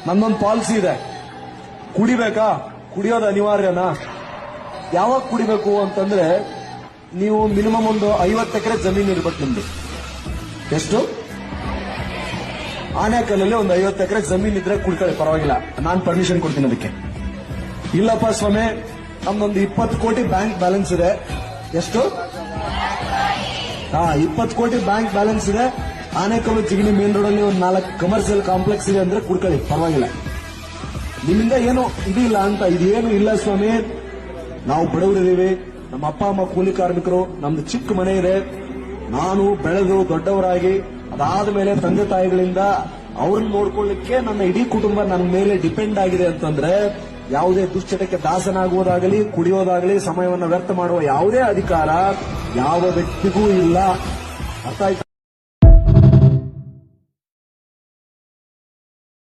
ನನ್ನೊಂದು ಪಾಲಿಸಿ ಇದೆ, ಕುಡಿಬೇಕಾ, ಕುಡಿಯೋದು ಅನಿವಾರ್ಯನಾ, ಯಾವಾಗ ಕುಡಿಬೇಕು ಅಂತಂದ್ರೆ ನೀವು ಮಿನಿಮಮ್ ಒಂದು 50 ಎಕರೆ ಜಮೀನು ಇರ್ಬೇಕು ನಿಮ್ದು. ಎಷ್ಟು? ಆನೇಕಲ್ಲಲ್ಲಿ ಒಂದು 50 ಎಕರೆ ಜಮೀನ್ ಇದ್ರೆ ಕುಡ್ಕೊಳ್ಳಿ, ಪರವಾಗಿಲ್ಲ, ನಾನು ಪರ್ಮಿಷನ್ ಕೊಡ್ತೀನಿ ಅದಕ್ಕೆ. ಇಲ್ಲಪ್ಪ ಸ್ವಾಮಿ, ನಮ್ದೊಂದು 20 ಕೋಟಿ ಬ್ಯಾಂಕ್ ಬ್ಯಾಲೆನ್ಸ್ ಇದೆ. ಎಷ್ಟು? 20 ಕೋಟಿ ಬ್ಯಾಂಕ್ ಬ್ಯಾಲೆನ್ಸ್ ಇದೆ. ಆನೇಕಲ್ಲು ಚಿಗಣಿ ಮೇನ್ ರೋಡ್ ಅಲ್ಲಿ ಒಂದು 4 ಕಮರ್ಷಿಯಲ್ ಕಾಂಪ್ಲೆಕ್ಸ್ ಇದೆ ಅಂದ್ರೆ ಕುಡ್ಕೊಳ್ಳಿ, ಪರವಾಗಿಲ್ಲ. ನಿಮ್ಮಿಂದ ಏನು ಇದಿಲ್ಲ ಅಂತ. ಇದೇನು ಇಲ್ಲ ಸ್ವಾಮಿ, ನಾವು ಬಡವರಿದ್ದೀವಿ, ನಮ್ಮ ಅಪ್ಪ ಅಮ್ಮ ಕೂಲಿ ಕಾರ್ಮಿಕರು, ನಮ್ದು ಚಿಕ್ಕ ಮನೆ ಇದೆ. ನಾನು ಬೆಳೆದು ದೊಡ್ಡವರಾಗಿ ಅದಾದ ಮೇಲೆ ತಂದೆ ತಾಯಿಗಳಿಂದ ಅವ್ರನ್ನ ನೋಡ್ಕೊಳ್ಳಿಕ್ಕೆ ನನ್ನ ಇಡೀ ಕುಟುಂಬ ನನ್ನ ಮೇಲೆ ಡಿಪೆಂಡ್ ಆಗಿದೆ ಅಂತಂದ್ರೆ ಯಾವುದೇ ದುಶ್ಚಟಕ್ಕೆ ದಾಸನಾಗುವುದಾಗಲಿ, ಕುಡಿಯೋದಾಗಲಿ, ಸಮಯವನ್ನು ವ್ಯರ್ಥ ಮಾಡುವ ಯಾವುದೇ ಅಧಿಕಾರ ಯಾವ ವ್ಯಕ್ತಿಗೂ ಇಲ್ಲ. ಅರ್ಥ ಆಯ್ತಾ?